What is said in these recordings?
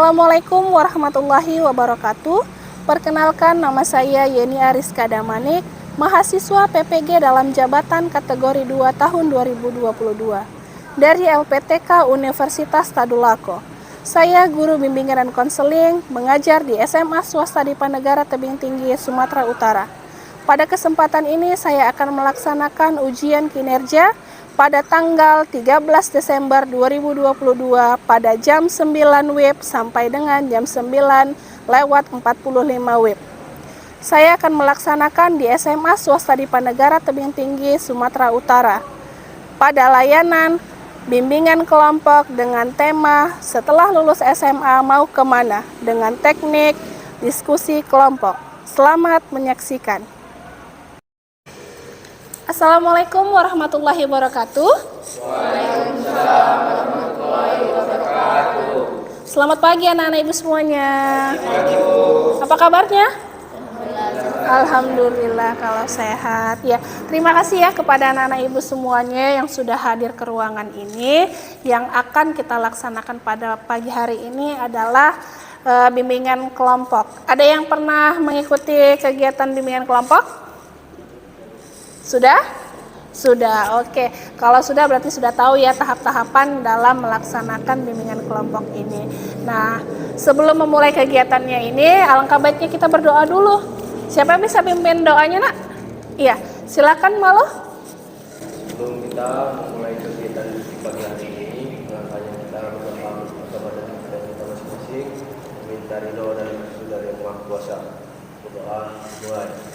Assalamualaikum warahmatullahi wabarakatuh. Perkenalkan, nama saya Yeni Ariska Damanik, mahasiswa PPG dalam jabatan kategori 2 tahun 2022 dari LPTK Universitas Tadulako. Saya guru bimbingan dan konseling, mengajar di SMA Swasta Dipanegara Tebing Tinggi, Sumatera Utara. Pada kesempatan ini saya akan melaksanakan ujian kinerja pada tanggal 13 Desember 2022 pada jam 9 WIB sampai dengan jam 9:45 WIB. Saya akan melaksanakan di SMA Swasta Dipanegara Tebing Tinggi, Sumatera Utara pada layanan bimbingan kelompok dengan tema setelah lulus SMA mau kemana dengan teknik diskusi kelompok. Selamat menyaksikan. Assalamualaikum warahmatullahi wabarakatuh. Waalaikumsalam warahmatullahi wabarakatuh. Selamat pagi anak-anak ibu semuanya. Apa kabarnya? Alhamdulillah kalau sehat. Ya, terima kasih ya kepada anak-anak ibu semuanya yang sudah hadir ke ruangan ini. Yang akan kita laksanakan pada pagi hari ini adalah bimbingan kelompok. Ada yang pernah mengikuti kegiatan bimbingan kelompok? Sudah? Sudah, oke. Kalau sudah berarti sudah tahu ya tahap-tahapan dalam melaksanakan bimbingan kelompok ini. Nah, sebelum memulai kegiatannya ini, alangkah baiknya kita berdoa dulu. Siapa yang bisa pimpin doanya, Nak? Iya, silakan Malo. Sebelum kita memulai kegiatan di pagi hari ini, makanya kita berdoa kepada kita masing-masing, meminta ridho dan restu dari Yang Maha Kuasa. Berdoa mulai.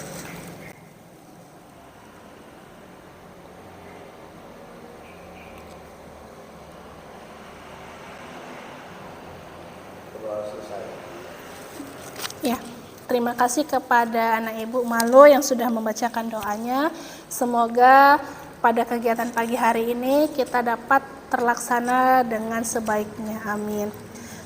Selesai. Ya, terima kasih kepada anak ibu Malo yang sudah membacakan doanya. Semoga pada kegiatan pagi hari ini kita dapat terlaksana dengan sebaiknya. Amin.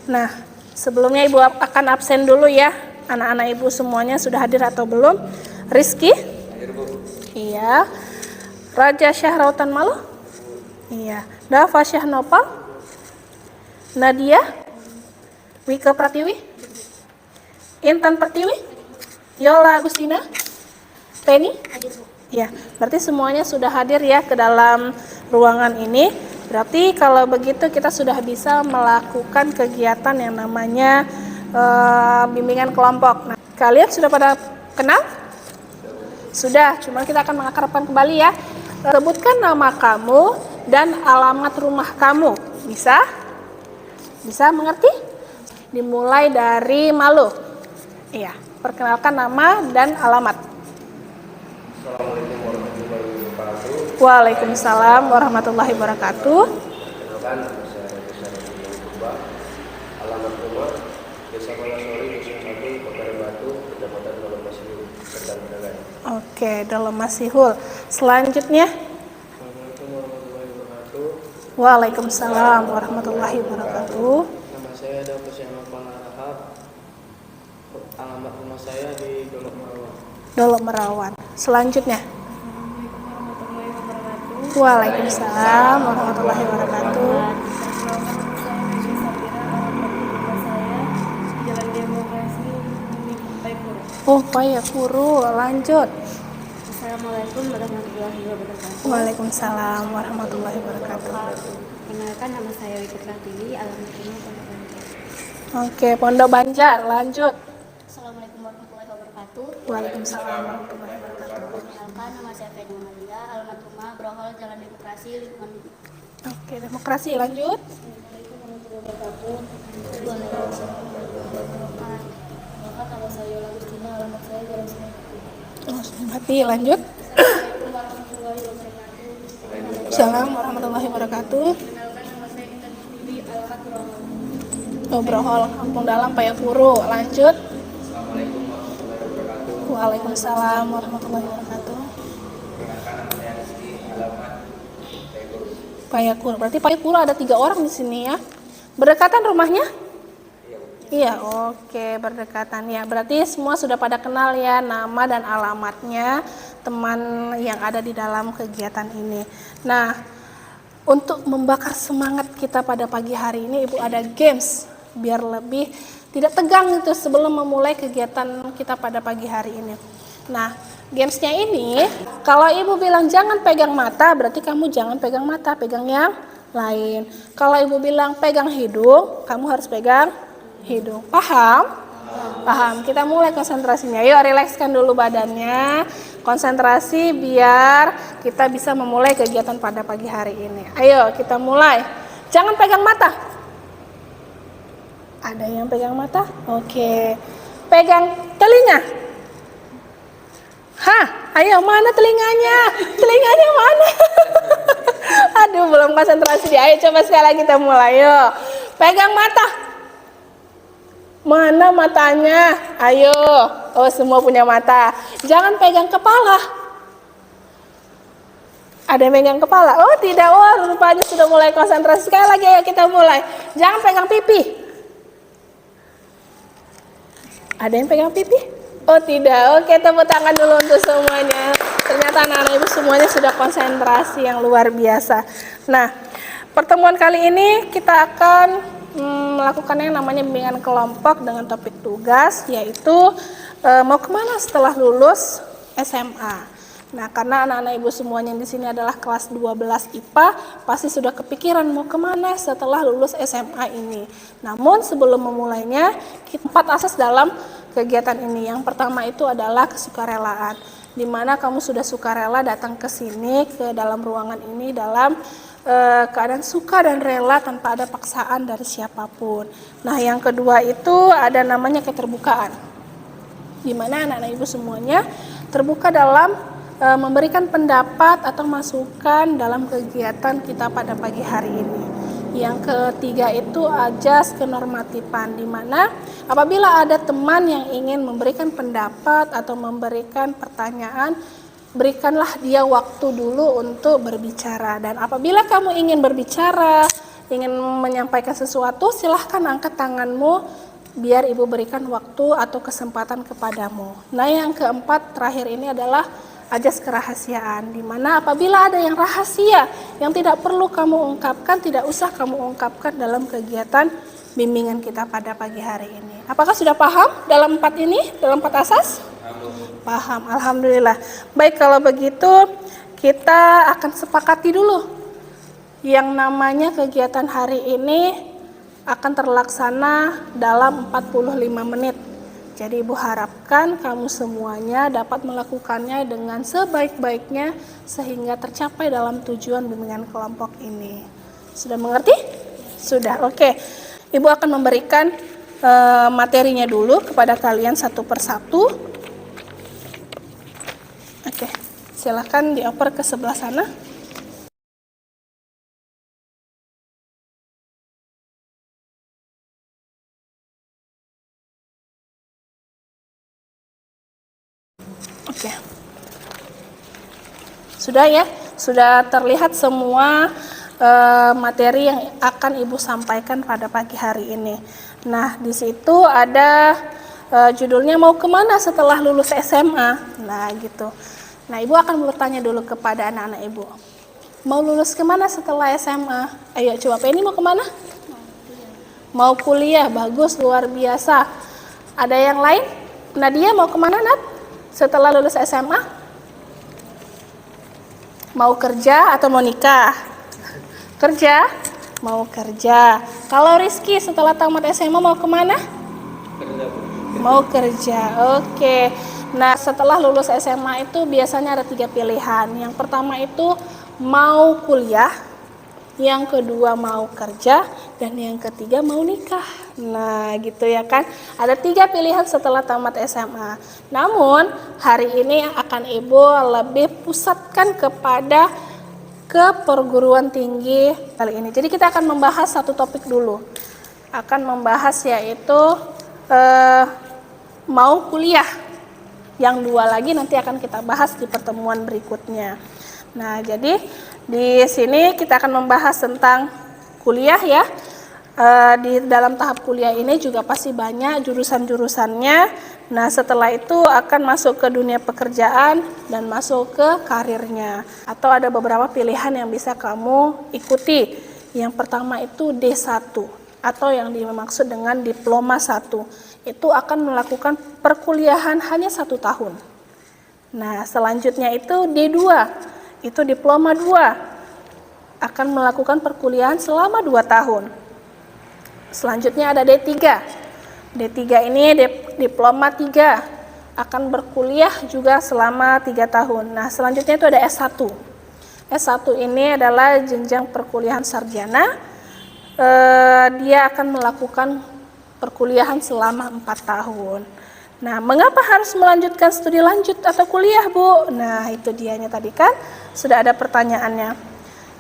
Nah, sebelumnya ibu akan absen dulu ya. Anak-anak ibu semuanya sudah hadir atau belum? Rizky? Hadir, Bu. Iya. Raja Syahrautan Malo? Iya. Dava Syahnopal? Nadia? Wika Pratiwi, Intan Pertiwi, Yola Agustina, Penny, ya, berarti semuanya sudah hadir ya ke dalam ruangan ini. Berarti kalau begitu kita sudah bisa melakukan kegiatan yang namanya bimbingan kelompok. Nah, kalian sudah pada kenal? Sudah, cuma kita akan mengakrabkan kembali ya. Sebutkan nama kamu dan alamat rumah kamu. Bisa? Bisa mengerti? Dimulai dari Malo. Iya, perkenalkan nama dan alamat. Assalamualaikum warahmatullahi wabarakatuh. Waalaikumsalam warahmatullahi wabarakatuh. Perkenalkan, nama saya Raja Syahrautan. Alamat rumah Desa Malasori, Dusun 1, Kota Batu, Kecamatan Dolomasihul, Serta Pedagang. Oke, Dolomasihul. Selanjutnya. Assalamualaikum warahmatullahi wabarakatuh. Waalaikumsalam warahmatullahi wabarakatuh. Nama saya Dava Syahnopal Rahab. Alamat rumah saya di Dolok Merawan. Dolok Merawan. Selanjutnya. Assalamualaikum warahmatullahi wabarakatuh. Waalaikumsalam warahmatullahi wabarakatuh. Perkenalkan, nama saya Meisya Sabira. Alamat rumah saya Jalan Demokrasi, Bumi Payapuro. Oh, Payapuro. Lanjut. Assalamualaikum warahmatullahi wabarakatuh. Waalaikumsalam warahmatullahi wabarakatuh. Perkenalkan, nama saya Wika Pratiwi. Alamat rumah Pondok Banjar. Oke, Pondok Banjar. Lanjut. Assalamualaikum warahmatullahi wabarakatuh. Waalaikumsalam warahmatullahi wabarakatuh. Perkenalkan, nama saya Feni Malia. Alamat rumah Brohol, Jalan Demokrasi, Lingkungan Hidup. Oke, demokrasi. Lanjut. Assalamualaikum warahmatullahi wabarakatuh. Waalaikumsalam warahmatullahi wabarakatuh. Nama saya Yola Agustina. Alamat saya Jalan Sungai. Oh, mati. Lanjut. Assalamualaikum warahmatullahi wabarakatuh. Assalamualaikum warahmatullahi wabarakatuh. Perkenalkan, nama saya Intan Pertiwi. Alamat Brohol. Oh, Brohol, Kampung Dalam, Payapuro. Lanjut. Assalamualaikum warahmatullahi wabarakatuh. Waalaikumsalam warahmatullahi wabarakatuh. Perkenalkan, nama saya Rizky. Alamat Payapuro. Payapuro. Berarti Payapuro ada 3 orang di sini ya. Berdekatan rumahnya? Iya, oke, berdekatan ya. Berarti semua sudah pada kenal ya nama dan alamatnya teman yang ada di dalam kegiatan ini. Nah, untuk membakar semangat kita pada pagi hari ini, Ibu ada games biar lebih tidak tegang gitu sebelum memulai kegiatan kita pada pagi hari ini. Nah, gamesnya ini, kalau ibu bilang jangan pegang mata, berarti kamu jangan pegang mata, pegang yang lain. Kalau ibu bilang pegang hidung, kamu harus pegang hidung. Paham? Paham. Kita mulai konsentrasinya. Yuk, rilekskan dulu badannya. Konsentrasi biar kita bisa memulai kegiatan pada pagi hari ini. Ayo, kita mulai. Jangan pegang mata. Ada yang pegang mata? Oke. Pegang telinga. Hah, ayo mana telinganya? Telinganya mana? Aduh, belum konsentrasi dia. Ayo coba sekali lagi kita mulai. Yuk. Pegang mata. Mana matanya? Ayo. Oh, semua punya mata. Jangan pegang kepala. Ada yang pegang kepala? Oh, tidak. Oh, rupanya sudah mulai konsentrasi. Sekali lagi ayo kita mulai. Jangan pegang pipi. Ada yang pegang pipi? Oh tidak, oke tepuk tangan dulu untuk semuanya. Ternyata anak-anak ibu semuanya sudah konsentrasi yang luar biasa. Nah, pertemuan kali ini kita akan melakukan yang namanya bimbingan kelompok dengan topik tugas, yaitu mau kemana setelah lulus SMA. Nah, karena anak-anak ibu semuanya di sini adalah kelas 12 IPA, pasti sudah kepikiran mau kemana setelah lulus SMA ini. Namun sebelum memulainya, kita 4 asas dalam kegiatan ini. Yang pertama itu adalah kesukarelaan, di mana kamu sudah sukarela datang ke sini, ke dalam ruangan ini, dalam keadaan suka dan rela tanpa ada paksaan dari siapapun. Nah, yang kedua itu ada namanya keterbukaan, di mana anak-anak ibu semuanya terbuka dalam memberikan pendapat atau masukan dalam kegiatan kita pada pagi hari ini. Yang ketiga itu ajas kenormatifan, di mana apabila ada teman yang ingin memberikan pendapat atau memberikan pertanyaan, berikanlah dia waktu dulu untuk berbicara. Dan apabila kamu ingin berbicara, ingin menyampaikan sesuatu, silahkan angkat tanganmu biar ibu berikan waktu atau kesempatan kepadamu. Nah, yang keempat terakhir ini adalah ajas kerahasiaan, di mana apabila ada yang rahasia yang tidak perlu kamu ungkapkan, tidak usah kamu ungkapkan dalam kegiatan bimbingan kita pada pagi hari ini. Apakah sudah paham dalam 4 ini, dalam 4 asas? Paham, alhamdulillah. Baik, kalau begitu kita akan sepakati dulu yang namanya kegiatan hari ini akan terlaksana dalam 45 menit. Jadi ibu harapkan kamu semuanya dapat melakukannya dengan sebaik-baiknya sehingga tercapai dalam tujuan bimbingan kelompok ini. Sudah mengerti? Sudah, oke. Ibu akan memberikan materinya dulu kepada kalian satu persatu. Oke, silakan dioper ke sebelah sana. Oke. Sudah ya, sudah terlihat semua materi yang akan ibu sampaikan pada pagi hari ini. Nah, di situ ada judulnya mau kemana setelah lulus SMA. Nah, gitu. Nah, ibu akan bertanya dulu kepada anak-anak ibu. Mau lulus kemana setelah SMA? Ayo coba, Penny mau kemana? Mau kuliah, bagus, luar biasa. Ada yang lain? Nadia mau kemana, Nat? Setelah lulus SMA? Mau kerja atau mau nikah? Kerja? Mau kerja. Kalau Rizky setelah tamat SMA mau kemana? Kerja. Mau kerja, oke. Nah, setelah lulus SMA itu biasanya ada 3 pilihan. Yang pertama itu mau kuliah, yang kedua mau kerja, dan yang ketiga mau nikah. Nah, gitu ya kan. Ada 3 pilihan setelah tamat SMA. Namun, hari ini akan ibu lebih pusatkan kepada ke perguruan tinggi kali ini. Jadi kita akan membahas satu topik dulu. Akan membahas yaitu mau kuliah. Yang 2 lagi nanti akan kita bahas di pertemuan berikutnya. Nah, jadi di sini kita akan membahas tentang kuliah ya. Di dalam tahap kuliah ini juga pasti banyak jurusan-jurusannya. Nah, setelah itu akan masuk ke dunia pekerjaan dan masuk ke karirnya. Atau ada beberapa pilihan yang bisa kamu ikuti. Yang pertama itu D1. atau yang dimaksud dengan diploma 1. Itu akan melakukan perkuliahan hanya 1 tahun. Nah, selanjutnya itu D2, itu diploma 2, akan melakukan perkuliahan selama 2 tahun. Selanjutnya ada D3. D3 ini diploma 3, akan berkuliah juga selama 3 tahun. Nah, selanjutnya itu ada S1. S1 ini adalah jenjang perkuliahan sarjana. Dia akan melakukan perkuliahan selama 4 tahun. Nah, mengapa harus melanjutkan studi lanjut atau kuliah, Bu? Nah, itu dianya tadi kan, sudah ada pertanyaannya.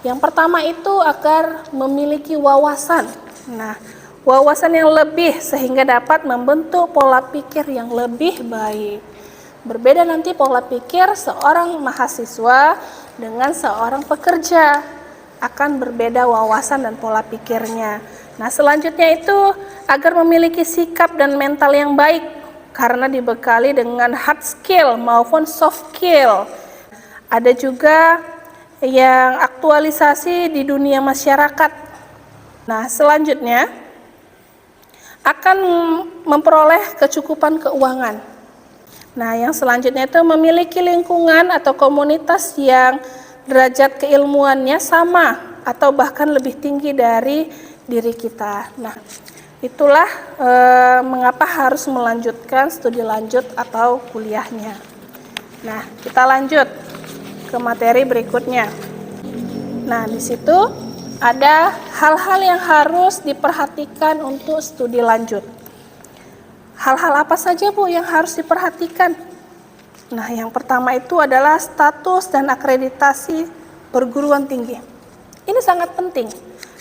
Yang pertama itu agar memiliki wawasan. Nah, wawasan yang lebih sehingga dapat membentuk pola pikir yang lebih baik. Berbeda nanti pola pikir seorang mahasiswa dengan seorang pekerja. Akan berbeda wawasan dan pola pikirnya. Nah, selanjutnya itu agar memiliki sikap dan mental yang baik karena dibekali dengan hard skill maupun soft skill. Ada juga yang aktualisasi di dunia masyarakat. Nah, selanjutnya akan memperoleh kecukupan keuangan. Nah, yang selanjutnya itu memiliki lingkungan atau komunitas yang derajat keilmuannya sama atau bahkan lebih tinggi dari diri kita. Nah, itulah mengapa harus melanjutkan studi lanjut atau kuliahnya. Nah, kita lanjut ke materi berikutnya. Nah, di situ ada hal-hal yang harus diperhatikan untuk studi lanjut. Hal-hal apa saja, Bu, yang harus diperhatikan? Nah, yang pertama itu adalah status dan akreditasi perguruan tinggi. Ini sangat penting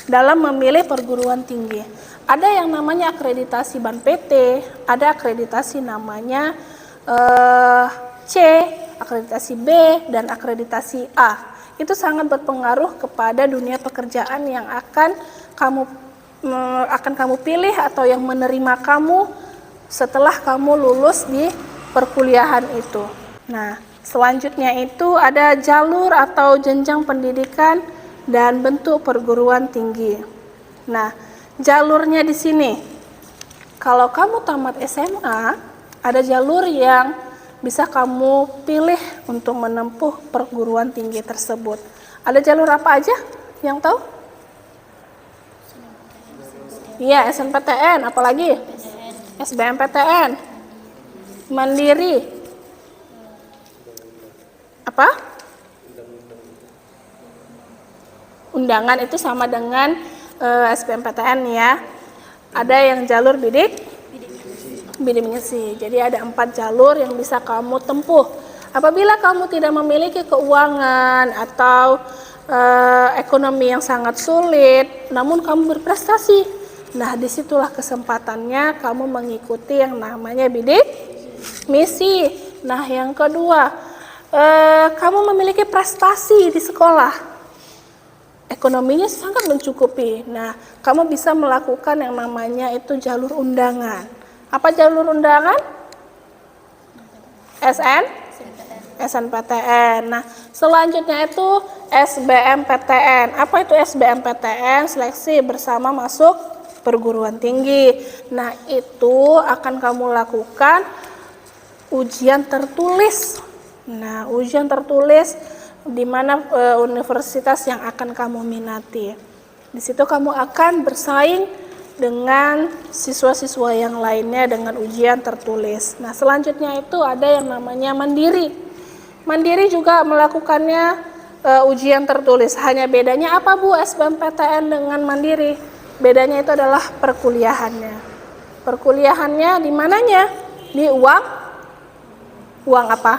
dalam memilih perguruan tinggi. Ada yang namanya akreditasi BAN PT, ada akreditasi namanya C, akreditasi B, dan akreditasi A. Itu sangat berpengaruh kepada dunia pekerjaan yang akan kamu pilih atau yang menerima kamu setelah kamu lulus di perkuliahan itu. Nah, selanjutnya itu ada jalur atau jenjang pendidikan dan bentuk perguruan tinggi. Nah, jalurnya di sini. Kalau kamu tamat SMA, ada jalur yang bisa kamu pilih untuk menempuh perguruan tinggi tersebut. Ada jalur apa aja yang tahu? Iya, SNPTN, apalagi? SBMPTN, Mandiri, apa? Undangan itu sama dengan SBMPTN ya. Ada yang jalur bidik misi. Jadi ada 4 jalur yang bisa kamu tempuh. Apabila kamu tidak memiliki keuangan atau ekonomi yang sangat sulit, namun kamu berprestasi, nah disitulah kesempatannya kamu mengikuti yang namanya bidik misi. Nah, yang kedua, kamu memiliki prestasi di sekolah, ekonominya sangat mencukupi. Nah, kamu bisa melakukan yang namanya itu jalur undangan. Apa jalur undangan? SNPTN. Nah, selanjutnya itu SBMPTN. Apa itu SBMPTN? Seleksi bersama masuk perguruan tinggi. Nah, itu akan kamu lakukan ujian tertulis. Nah, ujian tertulis di mana universitas yang akan kamu minati. Di situ kamu akan bersaing dengan siswa-siswa yang lainnya dengan ujian tertulis. Nah, selanjutnya itu ada yang namanya mandiri. Mandiri juga melakukannya ujian tertulis. Hanya bedanya apa, Bu, SBMPTN dengan mandiri? Bedanya itu adalah perkuliahannya. Perkuliahannya di mananya? Di uang apa?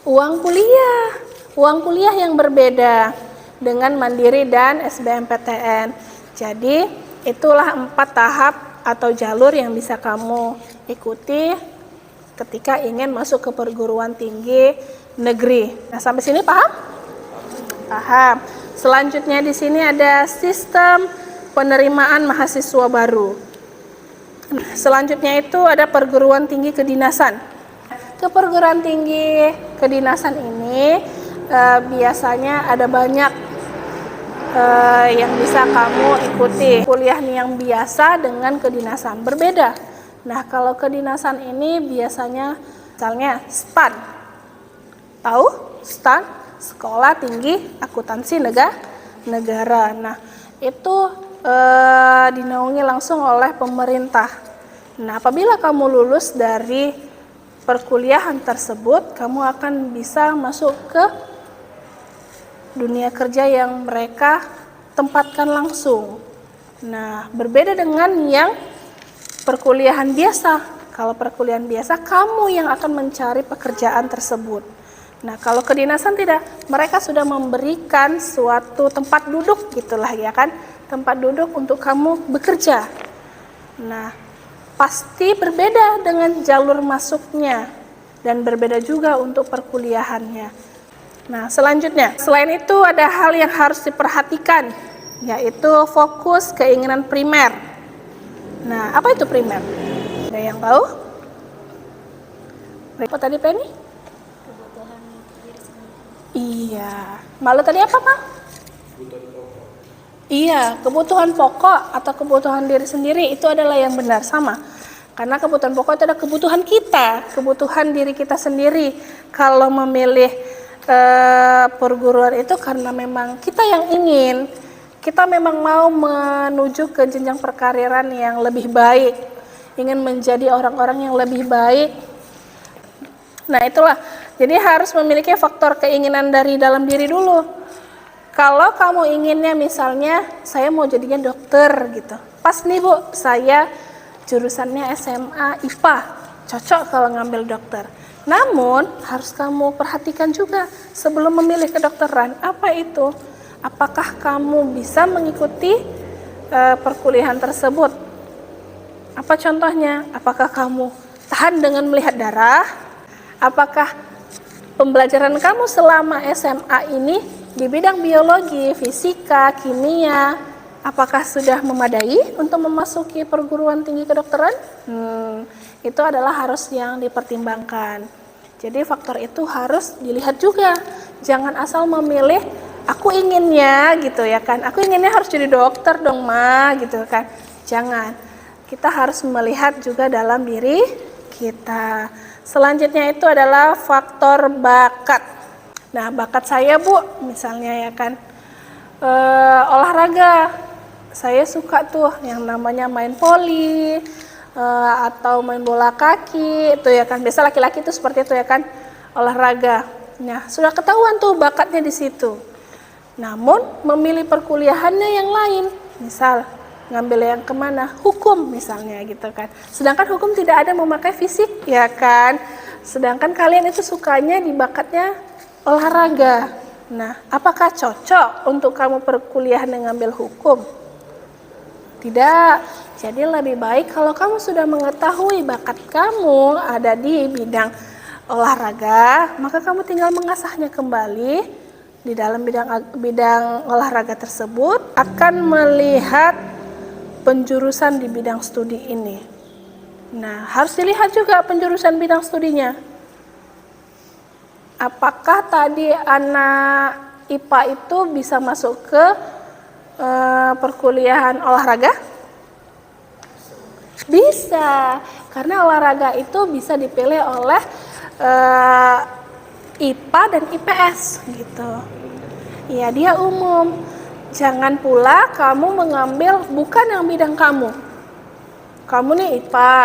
Uang kuliah. Uang kuliah yang berbeda dengan mandiri dan SBMPTN. Jadi, itulah 4 tahap atau jalur yang bisa kamu ikuti ketika ingin masuk ke perguruan tinggi negeri. Nah, sampai sini paham? Paham. Selanjutnya di sini ada sistem penerimaan mahasiswa baru. Selanjutnya itu ada perguruan tinggi kedinasan. Ke perguruan tinggi kedinasan ini biasanya ada banyak yang bisa kamu ikuti. Kuliah yang biasa dengan kedinasan berbeda. Nah, kalau kedinasan ini biasanya misalnya STAN. Tahu? STAN, Sekolah Tinggi Akuntansi Negara. Nah, itu dinaungi langsung oleh pemerintah. Nah, apabila kamu lulus dari perkuliahan tersebut, kamu akan bisa masuk ke dunia kerja yang mereka tempatkan langsung. Nah, berbeda dengan yang perkuliahan biasa. Kalau perkuliahan biasa, kamu yang akan mencari pekerjaan tersebut. Nah, kalau kedinasan tidak, mereka sudah memberikan suatu tempat duduk gitulah ya kan, tempat duduk untuk kamu bekerja. Nah, pasti berbeda dengan jalur masuknya dan berbeda juga untuk perkuliahannya. Nah, selanjutnya, selain itu ada hal yang harus diperhatikan, yaitu fokus keinginan primer. Nah, apa itu primer? Ada yang tahu? Apa tadi Penny? Kebutuhan diri sendiri. Iya. Malu tadi apa, Pak? Iya, kebutuhan pokok atau kebutuhan diri sendiri itu adalah yang benar, sama. Karena kebutuhan pokok itu adalah kebutuhan kita, kebutuhan diri kita sendiri. Kalau memilih perguruan itu karena memang kita yang ingin, kita memang mau menuju ke jenjang perkariran yang lebih baik, ingin menjadi orang-orang yang lebih baik. Nah, itulah. Jadi harus memiliki faktor keinginan dari dalam diri dulu. Kalau kamu inginnya misalnya saya mau jadinya dokter gitu. Pas nih Bu, saya jurusannya SMA IPA. Cocok kalau ngambil dokter. Namun harus kamu perhatikan juga sebelum memilih kedokteran, apa itu? Apakah kamu bisa mengikuti perkuliahan tersebut? Apa contohnya? Apakah kamu tahan dengan melihat darah? Apakah pembelajaran kamu selama SMA ini di bidang biologi, fisika, kimia, apakah sudah memadai untuk memasuki perguruan tinggi kedokteran? Itu adalah harus yang dipertimbangkan. Jadi faktor itu harus dilihat juga. Jangan asal memilih, aku inginnya gitu ya kan. Aku inginnya harus jadi dokter dong Ma gitu kan. Jangan. Kita harus melihat juga dalam diri kita. Selanjutnya itu adalah faktor bakat. Nah, bakat saya Bu, misalnya ya kan, olahraga. Saya suka tuh yang namanya main voli, atau main bola kaki, itu ya kan. Biasa laki-laki itu seperti itu ya kan, olahraga. Nah, sudah ketahuan tuh bakatnya di situ. Namun, memilih perkuliahannya yang lain, misal ngambil yang kemana? Hukum misalnya gitu kan. Sedangkan hukum tidak ada memakai fisik ya kan. Sedangkan kalian itu sukanya di bakatnya olahraga. Nah, apakah cocok untuk kamu perkuliahan dan ngambil hukum? Tidak. Jadi lebih baik kalau kamu sudah mengetahui bakat kamu ada di bidang olahraga, maka kamu tinggal mengasahnya kembali di dalam bidang olahraga tersebut, akan melihat penjurusan di bidang studi ini. Nah, harus dilihat juga penjurusan bidang studinya. Apakah tadi anak IPA itu bisa masuk ke perkuliahan olahraga? Bisa, karena olahraga itu bisa dipilih oleh IPA dan IPS gitu. Ya, dia umum. Jangan pula kamu mengambil bukan yang bidang kamu. Kamu nih IPA,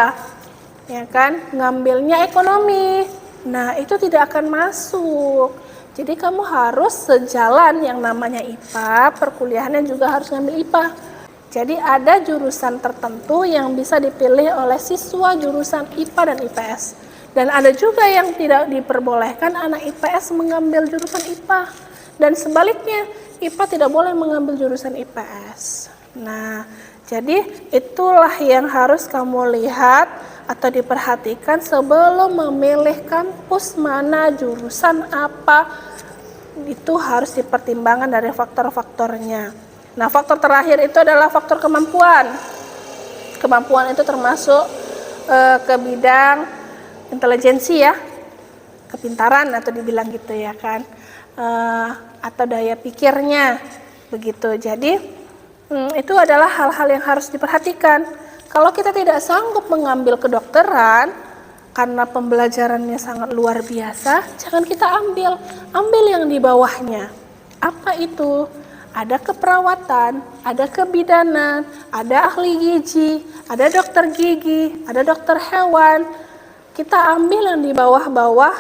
ya kan, ngambilnya ekonomi. Nah, itu tidak akan masuk. Jadi kamu harus sejalan yang namanya IPA, perkuliahannya juga harus ngambil IPA. Jadi ada jurusan tertentu yang bisa dipilih oleh siswa jurusan IPA dan IPS. Dan ada juga yang tidak diperbolehkan anak IPS mengambil jurusan IPA. Dan sebaliknya, IPA tidak boleh mengambil jurusan IPS. Nah, jadi itulah yang harus kamu lihat atau diperhatikan sebelum memilih kampus mana, jurusan apa. Itu harus dipertimbangkan dari faktor-faktornya. Nah, faktor terakhir itu adalah faktor kemampuan. Kemampuan itu termasuk ke bidang intelijensi ya, kepintaran atau dibilang gitu ya kan, atau daya pikirnya Begitu. Jadi itu adalah hal-hal yang harus diperhatikan. Kalau kita tidak sanggup mengambil kedokteran karena pembelajarannya sangat luar biasa, jangan kita ambil yang di bawahnya. Apa itu? Ada keperawatan, ada kebidanan, ada ahli gizi, ada dokter gigi, ada dokter hewan. Kita ambil yang di bawah-bawah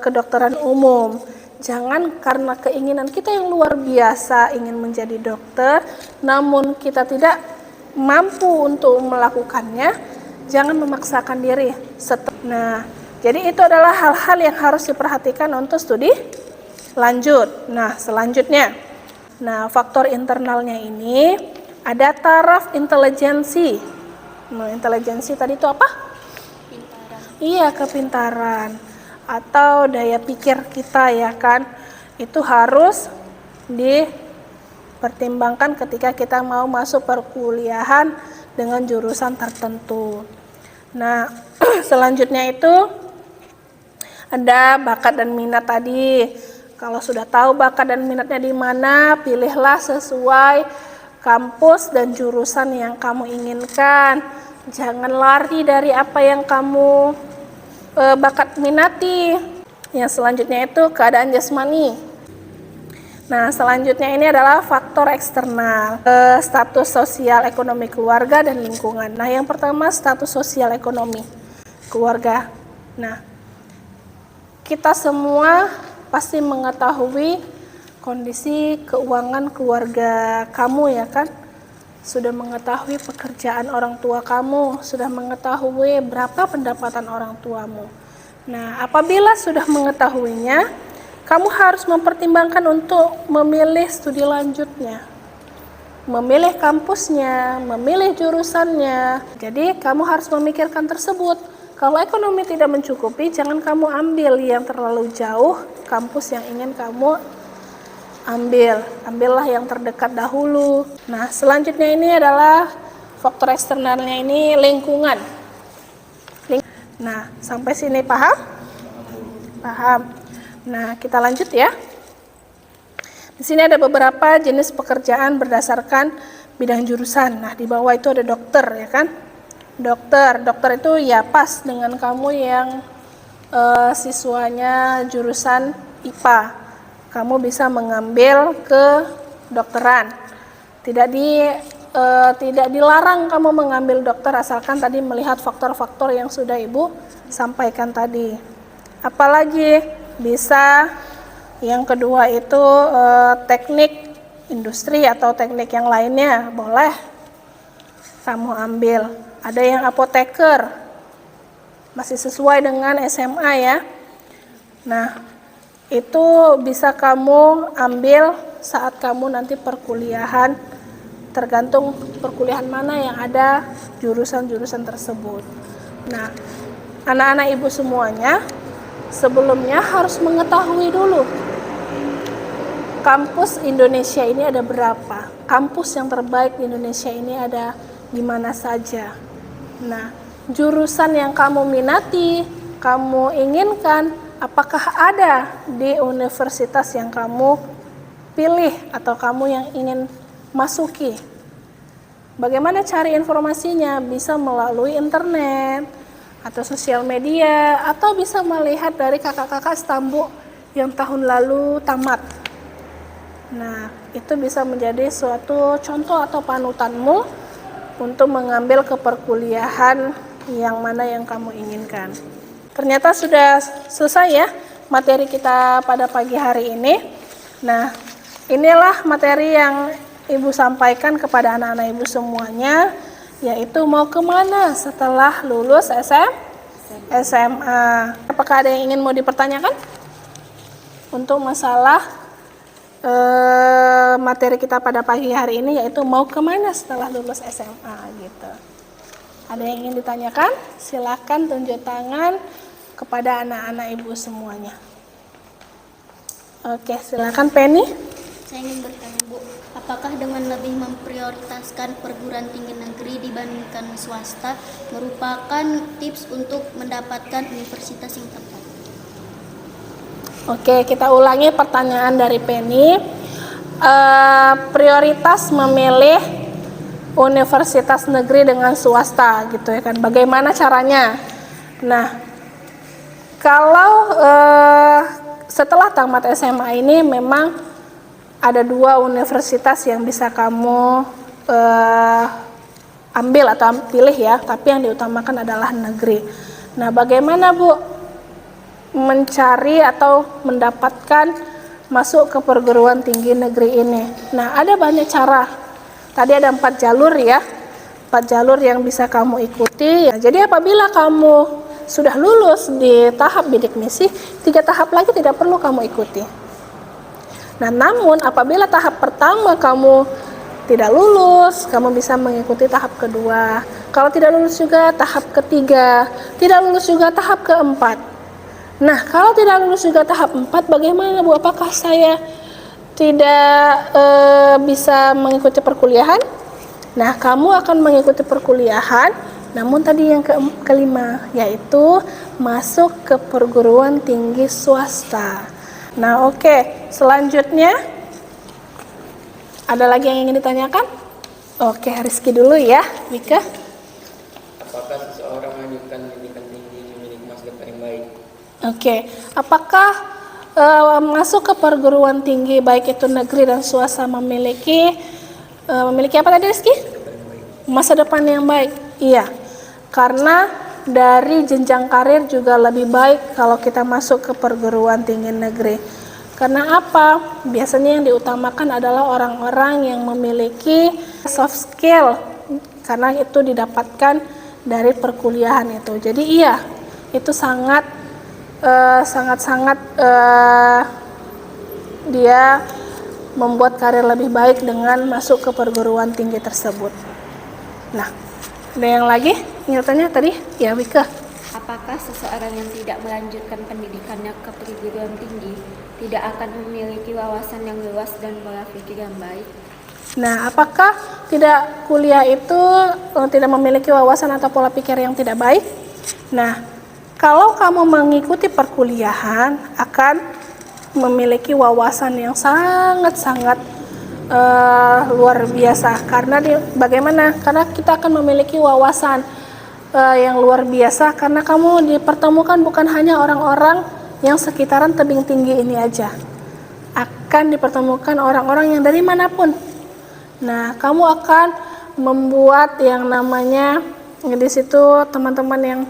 kedokteran umum. Jangan karena keinginan kita yang luar biasa ingin menjadi dokter, namun kita tidak mampu untuk melakukannya, jangan memaksakan diri. Nah, jadi itu adalah hal-hal yang harus diperhatikan untuk studi lanjut. Nah, selanjutnya, faktor internalnya ini ada taraf intelijensi. Nah, intelijensi tadi itu apa? Pintaran. Iya, kepintaran atau daya pikir kita, ya kan, itu harus dipertimbangkan ketika kita mau masuk perkuliahan dengan jurusan tertentu. Nah, selanjutnya itu ada bakat dan minat tadi. Kalau sudah tahu bakat dan minatnya di mana, pilihlah sesuai kampus dan jurusan yang kamu inginkan. Jangan lari dari apa yang kamu bakat minati. Yang selanjutnya itu keadaan jasmani. Nah, selanjutnya ini adalah faktor eksternal, status sosial ekonomi keluarga dan lingkungan. Nah, yang pertama status sosial ekonomi keluarga. Nah, kita semua pasti mengetahui kondisi keuangan keluarga kamu, ya kan? Sudah mengetahui pekerjaan orang tua kamu, sudah mengetahui berapa pendapatan orang tuamu. Nah, apabila sudah mengetahuinya, kamu harus mempertimbangkan untuk memilih studi lanjutnya, memilih kampusnya, memilih jurusannya. Jadi, kamu harus memikirkan tersebut. Kalau ekonomi tidak mencukupi, jangan kamu ambil yang terlalu jauh kampus yang ingin kamu ambillah yang terdekat dahulu. Nah, selanjutnya ini adalah faktor eksternalnya ini lingkungan. Nah, sampai sini paham? Paham. Nah, kita lanjut ya. Di sini ada beberapa jenis pekerjaan berdasarkan bidang jurusan. Nah, di bawah itu ada dokter, ya kan? Dokter itu ya pas dengan kamu yang siswanya jurusan IPA. Kamu bisa mengambil kedokteran. Tidak dilarang kamu mengambil dokter asalkan tadi melihat faktor-faktor yang sudah Ibu sampaikan tadi. Apalagi bisa yang kedua itu teknik industri atau teknik yang lainnya boleh kamu ambil. Ada yang apoteker, masih sesuai dengan SMA ya. Nah, itu bisa kamu ambil saat kamu nanti perkuliahan, tergantung perkuliahan mana yang ada jurusan-jurusan tersebut. Nah, anak-anak Ibu semuanya sebelumnya harus mengetahui dulu kampus Indonesia ini ada berapa, kampus yang terbaik di Indonesia ini ada di mana saja. Nah, jurusan yang kamu minati, kamu inginkan, apakah ada di universitas yang kamu pilih atau kamu yang ingin masuki? Bagaimana cari informasinya? Bisa melalui internet atau sosial media, atau bisa melihat dari kakak-kakak Stambu yang tahun lalu tamat. Nah, itu bisa menjadi suatu contoh atau panutanmu untuk mengambil keperkuliahan yang mana yang kamu inginkan. Ternyata sudah selesai ya materi kita pada pagi hari ini. Nah, inilah materi yang Ibu sampaikan kepada anak-anak Ibu semuanya, yaitu mau kemana setelah lulus SMA. Apakah ada yang ingin mau dipertanyakan untuk masalah materi kita pada pagi hari ini, yaitu mau kemana setelah lulus SMA gitu? Ada yang ingin ditanyakan? Silakan tunjuk tangan kepada anak-anak Ibu semuanya. Oke, silakan Penny. Saya ingin bertanya, Bu, apakah dengan lebih memprioritaskan perguruan tinggi negeri dibandingkan swasta merupakan tips untuk mendapatkan universitas yang tepat? Oke, kita ulangi pertanyaan dari Penny. prioritas memilih universitas negeri dengan swasta gitu ya kan. Bagaimana caranya? Nah, kalau setelah tamat SMA ini memang ada 2 universitas yang bisa kamu ambil atau pilih ya, tapi yang diutamakan adalah negeri. Nah, bagaimana Bu mencari atau mendapatkan masuk ke perguruan tinggi negeri ini? Nah, ada banyak cara. Tadi ada 4 jalur ya, 4 jalur yang bisa kamu ikuti. Nah, jadi apabila kamu sudah lulus di tahap bidik misi, 3 tahap lagi tidak perlu kamu ikuti. Nah, namun apabila tahap pertama kamu tidak lulus, kamu bisa mengikuti tahap kedua. Kalau tidak lulus juga tahap ketiga, tidak lulus juga tahap keempat. Nah, kalau tidak lulus juga tahap 4, bagaimana Bu? Apakah saya tidak bisa mengikuti perkuliahan? Nah, kamu akan mengikuti perkuliahan, namun tadi yang kelima, yaitu masuk ke perguruan tinggi swasta. Nah, oke. Selanjutnya, ada lagi yang ingin ditanyakan? Oke, Rizky dulu ya, Wika. Apakah seseorang melanjutkan pendidikan tinggi memiliki masa depan yang baik? Oke, apakah masuk ke perguruan tinggi baik itu negeri dan swasta memiliki apa tadi Rizky? Masa depan yang baik. Iya, karena dari jenjang karir juga lebih baik kalau kita masuk ke perguruan tinggi negeri. Karena apa? Biasanya yang diutamakan adalah orang-orang yang memiliki soft skill, karena itu didapatkan dari perkuliahan itu. Jadi iya, itu sangat dia membuat karir lebih baik dengan masuk ke perguruan tinggi tersebut. Nah, ada yang lagi? Ingatannya tadi? Ya, Wika. Apakah seseorang yang tidak melanjutkan pendidikannya ke perguruan tinggi tidak akan memiliki wawasan yang luas dan pola pikir yang baik? Nah, apakah tidak kuliah itu tidak memiliki wawasan atau pola pikir yang tidak baik? Nah, kalau kamu mengikuti perkuliahan akan memiliki wawasan yang sangat-sangat luar biasa. Karena bagaimana? Karena kita akan memiliki wawasan yang luar biasa karena kamu dipertemukan bukan hanya orang-orang yang sekitaran tebing tinggi ini aja. Akan dipertemukan orang-orang yang dari manapun. Nah, kamu akan membuat yang namanya di situ teman-teman yang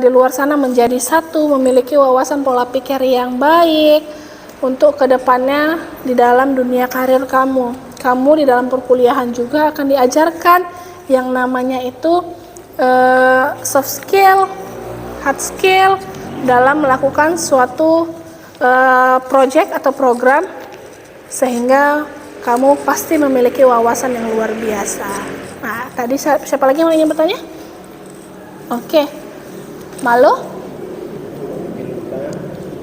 di luar sana menjadi satu, memiliki wawasan pola pikir yang baik untuk kedepannya di dalam dunia karir kamu. Kamu di dalam perkuliahan juga akan diajarkan yang namanya itu soft skill, hard skill dalam melakukan suatu project atau program sehingga kamu pasti memiliki wawasan yang luar biasa. Nah, tadi siapa lagi yang ingin bertanya? Oke. Malo?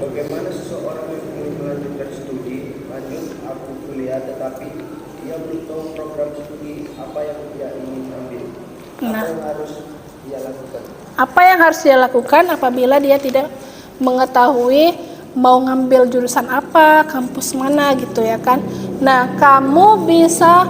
Bagaimana seseorang yang ingin melanjutkan studi lanjut atau kuliah tetapi ia belum tahu program studi apa yang dia ingin ambil? Nah, Apa yang harus dia lakukan? Apa yang harus dia lakukan apabila dia tidak mengetahui mau ngambil jurusan apa, kampus mana gitu ya kan. Nah, kamu bisa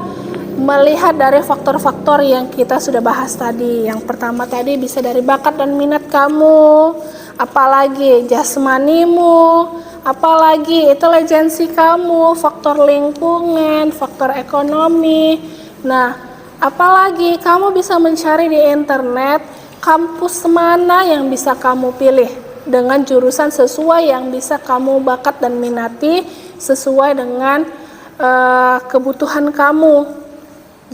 melihat dari faktor-faktor yang kita sudah bahas tadi. Yang pertama tadi bisa dari bakat dan minat kamu, apalagi jasmanimu, apalagi intelijensi kamu, faktor lingkungan, faktor ekonomi. Nah, apalagi kamu bisa mencari di internet kampus mana yang bisa kamu pilih dengan jurusan sesuai yang bisa kamu bakat dan minati sesuai dengan kebutuhan kamu.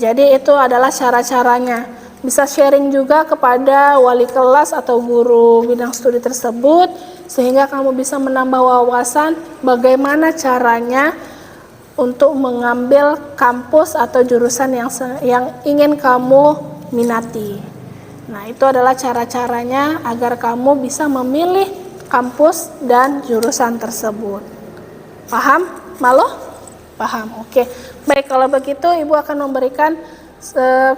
Jadi itu adalah cara-caranya. Bisa sharing juga kepada wali kelas atau guru bidang studi tersebut sehingga kamu bisa menambah wawasan bagaimana caranya untuk mengambil kampus atau jurusan yang ingin kamu minati. Nah, itu adalah cara-caranya agar kamu bisa memilih kampus dan jurusan tersebut. Paham? Malo? Paham, oke. Baik, kalau begitu Ibu akan memberikan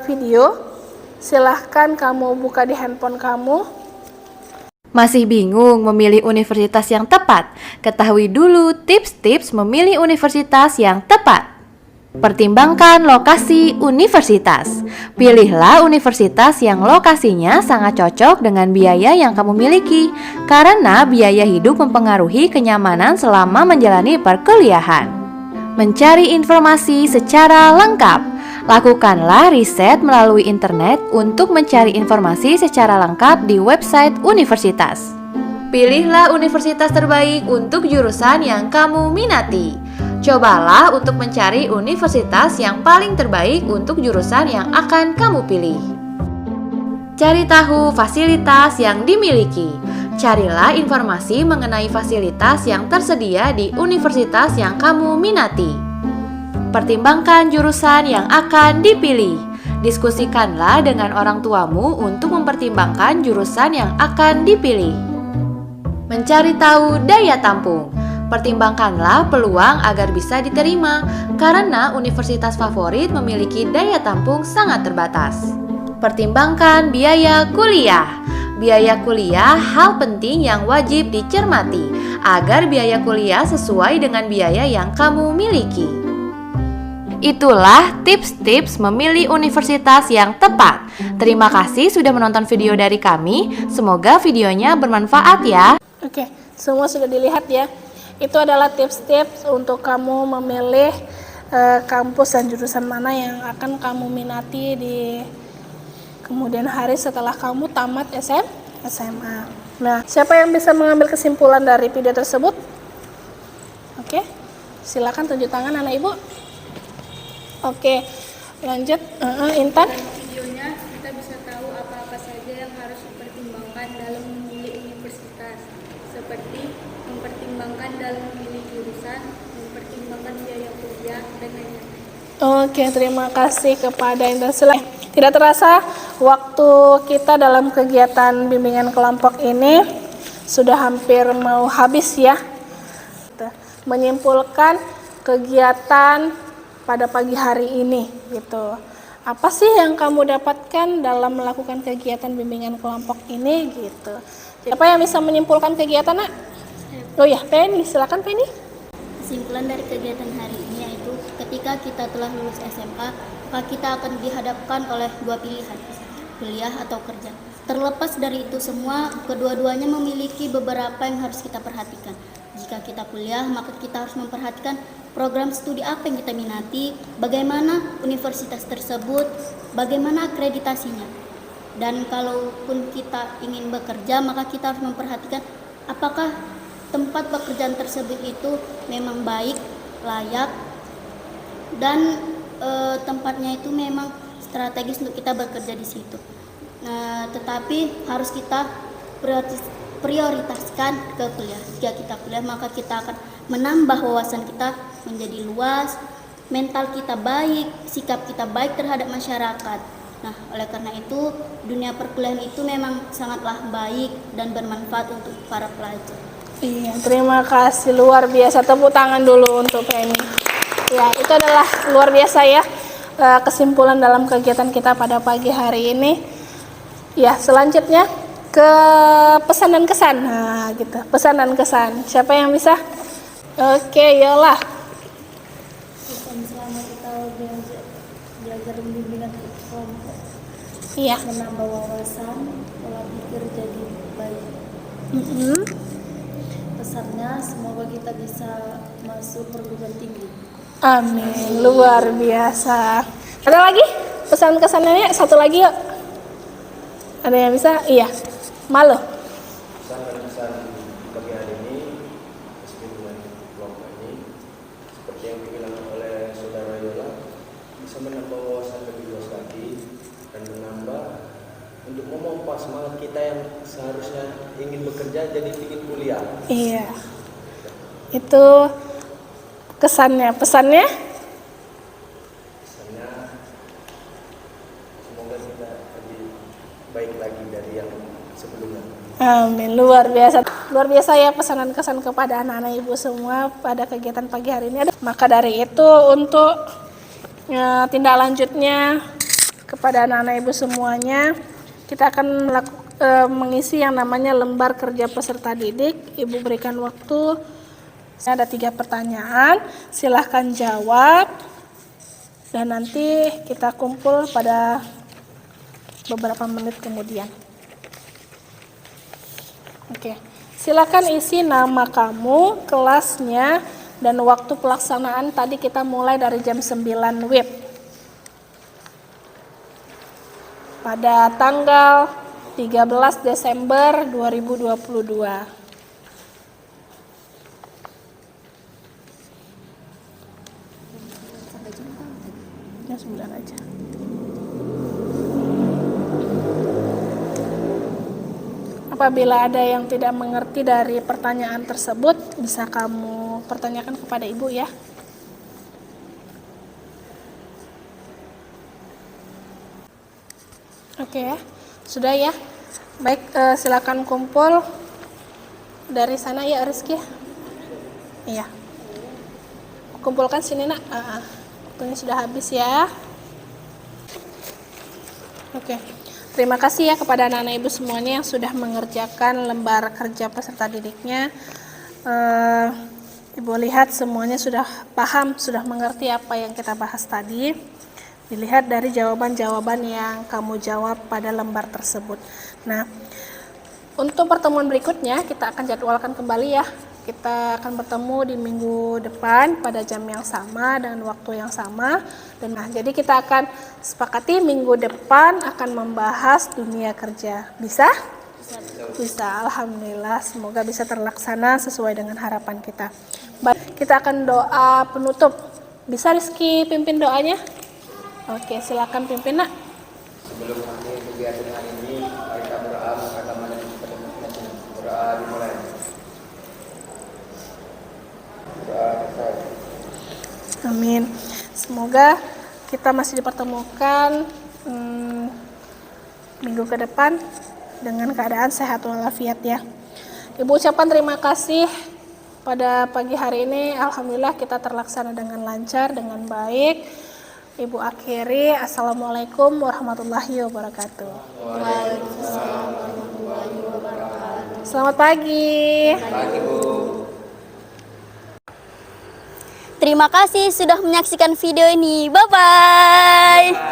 video. Silahkan kamu buka di handphone kamu. Masih bingung memilih universitas yang tepat? Ketahui dulu tips-tips memilih universitas yang tepat. Pertimbangkan lokasi universitas. Pilihlah universitas yang lokasinya sangat cocok dengan biaya yang kamu miliki, karena biaya hidup mempengaruhi kenyamanan selama menjalani perkuliahan. Mencari informasi secara lengkap. Lakukanlah riset melalui internet untuk mencari informasi secara lengkap di website universitas. Pilihlah universitas terbaik untuk jurusan yang kamu minati. Cobalah untuk mencari universitas yang paling terbaik untuk jurusan yang akan kamu pilih. Cari tahu fasilitas yang dimiliki. Carilah informasi mengenai fasilitas yang tersedia di universitas yang kamu minati. Pertimbangkan jurusan yang akan dipilih. Diskusikanlah dengan orang tuamu untuk mempertimbangkan jurusan yang akan dipilih. Mencari tahu daya tampung. Pertimbangkanlah peluang agar bisa diterima, karena universitas favorit memiliki daya tampung sangat terbatas. Pertimbangkan biaya kuliah. Biaya kuliah hal penting yang wajib dicermati, agar biaya kuliah sesuai dengan biaya yang kamu miliki. Itulah tips-tips memilih universitas yang tepat. Terima kasih sudah menonton video dari kami. Semoga videonya bermanfaat ya. Oke, semua sudah dilihat ya. Itu adalah tips-tips untuk kamu memilih kampus dan jurusan mana yang akan kamu minati di kemudian hari setelah kamu tamat SMA. Nah, siapa yang bisa mengambil kesimpulan dari video tersebut? Oke, silakan tunjuk tangan anak ibu. Oke, lanjut. Intan. Dari videonya kita bisa tahu apa-apa saja yang harus dipertimbangkan dalam memilih universitas, seperti mempertimbangkan dalam memilih jurusan, mempertimbangkan biaya kuliah, dan lain-lain. Oke, terima kasih kepada Intan. Tidak terasa waktu kita dalam kegiatan bimbingan kelompok ini sudah hampir mau habis ya. Menyimpulkan kegiatan pada pagi hari ini gitu. Apa sih yang kamu dapatkan dalam melakukan kegiatan bimbingan kelompok ini gitu. Siapa yang bisa menyimpulkan kegiatan, Nak? Oh ya, Penny, silakan Penny. Kesimpulan dari kegiatan hari ini yaitu ketika kita telah lulus SMA, maka kita akan dihadapkan oleh dua pilihan, kuliah atau kerja. Terlepas dari itu semua, kedua-duanya memiliki beberapa yang harus kita perhatikan. Jika kita kuliah, maka kita harus memperhatikan program studi apa yang kita minati, bagaimana universitas tersebut, bagaimana akreditasinya. Dan kalaupun kita ingin bekerja, maka kita harus memperhatikan apakah tempat pekerjaan tersebut itu memang baik, layak, dan tempatnya itu memang strategis untuk kita bekerja di situ. Nah, tetapi harus kita prioritaskan ke kuliah. Jika kita kuliah, maka kita akan menambah wawasan kita menjadi luas, mental kita baik, sikap kita baik terhadap masyarakat. Nah, oleh karena itu, dunia perkuliahan itu memang sangatlah baik dan bermanfaat untuk para pelajar. Iya, terima kasih, luar biasa. Tepuk tangan dulu untuk Penny. Ya, itu adalah luar biasa ya kesimpulan dalam kegiatan kita pada pagi hari ini. Ya, selanjutnya ke pesan dan kesan. Nah, gitu. Pesan dan kesan. Siapa yang bisa? Oke, Yola. Pesan selama kita belajar bimbingan kelompok. Iya. Menambah wawasan, pola pikir jadi baik. Pesannya semoga kita bisa masuk perguruan tinggi. Amin, luar biasa. Ada lagi pesan kesannya? Satu lagi yuk. Ada yang bisa? Iya. Malu. Pesan dan kesan pagi hari ini, bimbingan kelompok ini, seperti yang dibilang oleh saudara Yola, bisa menambah wawasan lebih luas lagi dan menambah untuk memompa semangat kita yang seharusnya ingin bekerja jadi ingin kuliah. Iya. Itu kesannya. Pesannya? Pesannya semoga kita lebih baik lagi dari yang sebelumnya. Amin, luar biasa. Luar biasa ya pesanan kesan kepada anak-anak ibu semua pada kegiatan pagi hari ini. Maka dari itu untuk tindak lanjutnya kepada anak-anak ibu semuanya, kita akan mengisi yang namanya lembar kerja peserta didik. Ibu berikan waktu. Ada 3 pertanyaan, silahkan jawab dan nanti kita kumpul pada beberapa menit kemudian. Oke, silakan isi nama kamu, kelasnya, dan waktu pelaksanaan. Tadi kita mulai dari jam 9 WIB pada tanggal 13 Desember 2022. Ya, 9 aja. Apabila ada yang tidak mengerti dari pertanyaan tersebut, bisa kamu pertanyakan kepada ibu ya. Oke ya, sudah ya. Baik, silakan kumpul dari sana ya Rizky. Iya. Kumpulkan sini nak. Waktunya sudah habis ya. Oke. Terima kasih ya kepada anak-anak ibu semuanya yang sudah mengerjakan lembar kerja peserta didiknya. Ibu lihat semuanya sudah paham, sudah mengerti apa yang kita bahas tadi. Dilihat dari jawaban-jawaban yang kamu jawab pada lembar tersebut. Nah, untuk pertemuan berikutnya kita akan jadwalkan kembali ya. Kita akan bertemu di minggu depan pada jam yang sama dan waktu yang sama. Dan jadi kita akan sepakati minggu depan akan membahas dunia kerja. Bisa? Bisa. Alhamdulillah, semoga bisa terlaksana sesuai dengan harapan kita. Baik, kita akan doa penutup. Bisa Rizky pimpin doanya? Oke, silakan pimpin nak. Sebelum kami kegiatan hari ini, kita berdoa bersama dan berdoa dimulai. Amin. Semoga kita masih dipertemukan minggu ke depan dengan keadaan sehat walafiat ya. Ibu ucapkan terima kasih pada pagi hari ini. Alhamdulillah kita terlaksana dengan lancar, dengan baik. Ibu akhiri, assalamualaikum warahmatullahi wabarakatuh. Waalaikumsalam warahmatullahi wabarakatuh. Selamat pagi. Pagi Bu. Terima kasih sudah menyaksikan video ini. Bye-bye.